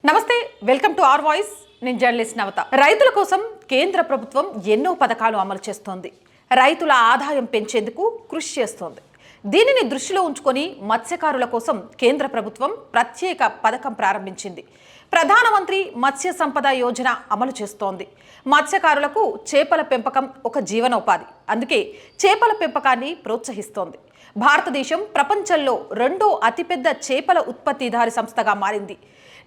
నమస్తే, welcome to our voice. నేను journalist నవత. రైతుల కోసం కేంద్ర ప్రభుత్వం ఎన్నో పథకాలు అమలు చేస్తోంది. రైతుల ఆదాయం పెంచేందుకు కృషి చేస్తోంది. దీనిని దృష్టిలో ఉంచుకొని మత్స్యకారుల కోసం కేంద్ర ప్రభుత్వం ప్రత్యేక పథకం ప్రారంభించింది. ప్రధానమంత్రి మత్స్య సంపద యోజన అమలు చేస్తోంది. మత్స్యకారులకు చేపల పెంపకం ఒక జీవనోపాధి. అందుకే చేపల పెంపకాన్ని ప్రోత్సహిస్తోంది. భారతదేశం ప్రపంచంలో రెండో అతిపెద్ద చేపల ఉత్పత్తిదారి సంస్థగా మారింది.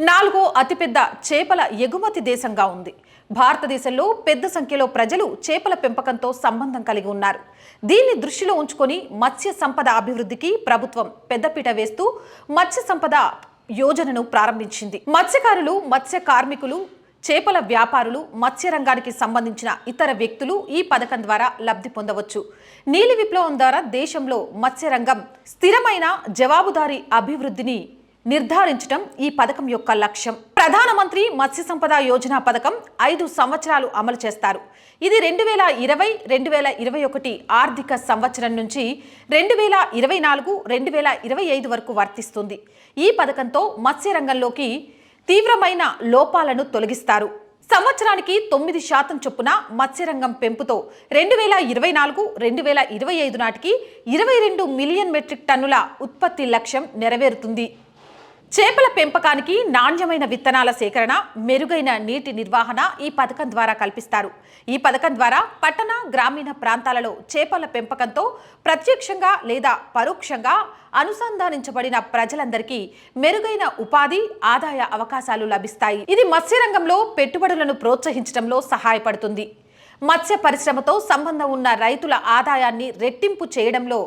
నాలుగో అతిపెద్ద చేపల ఎగుమతి దేశంగా ఉంది. భారతదేశంలో పెద్ద సంఖ్యలో ప్రజలు చేపల పెంపకంతో సంబంధం కలిగి ఉన్నారు. దీన్ని దృష్టిలో ఉంచుకొని మత్స్య సంపద అభివృద్ధికి ప్రభుత్వం పెద్దపీట వేస్తూ మత్స్య సంపద యోజనను ప్రారంభించింది. మత్స్యకారులు, మత్స్య కార్మికులు, చేపల వ్యాపారులు, మత్స్య రంగానికి సంబంధించిన ఇతర వ్యక్తులు ఈ పథకం ద్వారా లబ్ధి పొందవచ్చు. నీలి విప్లవం ద్వారా దేశంలో మత్స్య రంగం స్థిరమైన జవాబుదారీ అభివృద్ధిని నిర్ధారించడం ఈ పథకం యొక్క లక్ష్యం. ప్రధానమంత్రి మత్స్య సంపద యోజన పథకం 5 సంవత్సరాలు అమలు చేస్తారు. ఇది 2020-2021 ఆర్థిక సంవత్సరం నుంచి 2024-2025 వరకు వర్తిస్తుంది. ఈ పథకంతో మత్స్య రంగంలోకి తీవ్రమైన లోపాలను తొలగిస్తారు. సంవత్సరానికి 9% చొప్పున మత్స్యరంగం పెంపుతో 2024-2025 నాటికి 22 మిలియన్ మెట్రిక్ టన్నుల ఉత్పత్తి లక్ష్యం నెరవేరుతుంది. చేపల పెంపకానికి నాణ్యమైన విత్తనాల సేకరణ, మెరుగైన నీటి నిర్వహణ ఈ పథకం ద్వారా కల్పిస్తారు. ఈ పథకం ద్వారా పట్టణ, గ్రామీణ ప్రాంతాలలో చేపల పెంపకంతో ప్రత్యక్షంగా లేదా పరోక్షంగా అనుసంధానించబడిన ప్రజలందరికీ మెరుగైన ఉపాధి, ఆదాయ అవకాశాలు లభిస్తాయి. ఇది మత్స్యరంగంలో పెట్టుబడులను ప్రోత్సహించడంలో సహాయపడుతుంది. మత్స్య పరిశ్రమతో సంబంధం ఉన్న రైతుల ఆదాయాన్ని రెట్టింపు చేయడంలో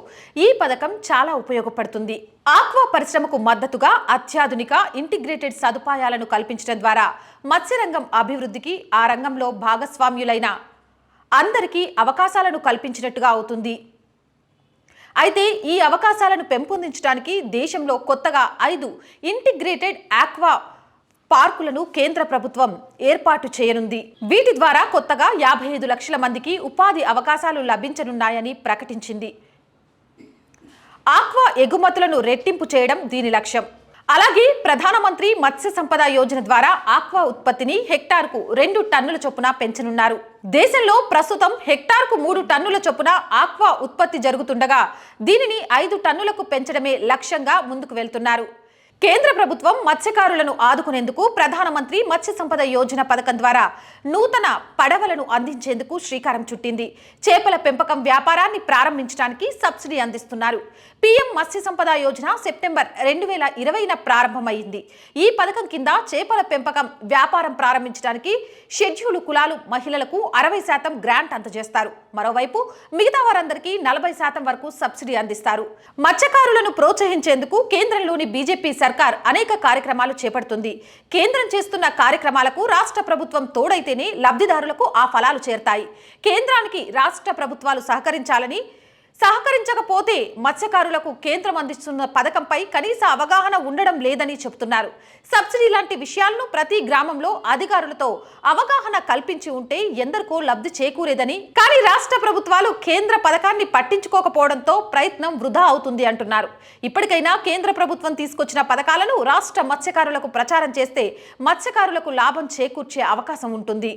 ఈ పథకం చాలా ఉపయోగపడుతుంది. ఆక్వా పరిశ్రమకు మద్దతుగా అత్యాధునిక ఇంటిగ్రేటెడ్ సదుపాయాలను కల్పించడం ద్వారా మత్స్యరంగం అభివృద్ధికి, ఆ రంగంలో భాగస్వామ్యులైన అందరికీ అవకాశాలను కల్పించినట్టుగా అవుతుంది. అయితే ఈ అవకాశాలను పెంపొందించడానికి దేశంలో కొత్తగా 5 ఇంటిగ్రేటెడ్ ఆక్వా పార్కులను కేంద్ర ప్రభుత్వం ఏర్పాటు చేయనుంది. వీటి ద్వారా కొత్తగా 55 లక్షల మందికి ఉపాధి అవకాశాలు లభించనున్నాయని ప్రకటించింది. ఆక్వా ఎగుమతులను రెట్టింపు చేయడం దీని లక్ష్యం. అలాగే ప్రధానమంత్రి మత్స్య సంపద యోజన ద్వారా ఆక్వా ఉత్పత్తిని హెక్టార్కు 2 టన్నుల చొప్పున పెంచనున్నారు. దేశంలో ప్రస్తుతం హెక్టార్కు 3 టన్నుల చొప్పున ఆక్వా ఉత్పత్తి జరుగుతుండగా దీనిని 5 టన్నులకు పెంచడమే లక్ష్యంగా ముందుకు వెళ్తున్నారు. కేంద్ర ప్రభుత్వం మత్స్యకారులను ఆదుకునేందుకు ప్రధానమంత్రి మత్స్య సంపద యోజన పథకం ద్వారా నూతన పడవలను అందించేందుకు శ్రీకారం చుట్టింది. చేపల పెంపకం వ్యాపారాన్ని ప్రారంభించడానికి సబ్సిడీ అందిస్తున్నారు. పీఎం మత్స్య సంపద యోజన సెప్టెంబర్ 2020న ప్రారంభమైంది. ఈ పథకం కింద చేపల పెంపకం వ్యాపారం ప్రారంభించడానికి షెడ్యూల్ కులాలు మహిళలకు 60% గ్రాంట్ అందజేస్తారు. మరోవైపు మిగతా వారందరికీ 40% వరకు సబ్సిడీ అందిస్తారు. మత్స్యకారులను ప్రోత్సహించేందుకు కేంద్రంలోని బీజేపీ సర్కార్ అనేక కార్యక్రమాలు చేపడుతుంది. కేంద్రం చేస్తున్న కార్యక్రమాలకు రాష్ట్ర ప్రభుత్వం తోడైతేనే లబ్ధిదారులకు ఆ ఫలాలు చేరతాయి. కేంద్రానికి రాష్ట్ర ప్రభుత్వాలు సహకరించకపోతే మత్స్యకారులకు కేంద్రం అందిస్తున్న పథకంపై కనీస అవగాహన ఉండడం లేదని చెబుతున్నారు. సబ్సిడీ లాంటి విషయాలను ప్రతి గ్రామంలో అధికారులతో అవగాహన కల్పించి ఉంటే ఎందరికో లబ్ధి చేకూరేదని, కానీ రాష్ట్ర ప్రభుత్వాలు కేంద్ర పథకాన్ని పట్టించుకోకపోవడంతో ప్రయత్నం వృధా అవుతుంది అంటున్నారు. ఇప్పటికైనా కేంద్ర ప్రభుత్వం తీసుకొచ్చిన పథకాలను రాష్ట్ర మత్స్యకారులకు ప్రచారం చేస్తే మత్స్యకారులకు లాభం చేకూర్చే అవకాశం ఉంటుంది.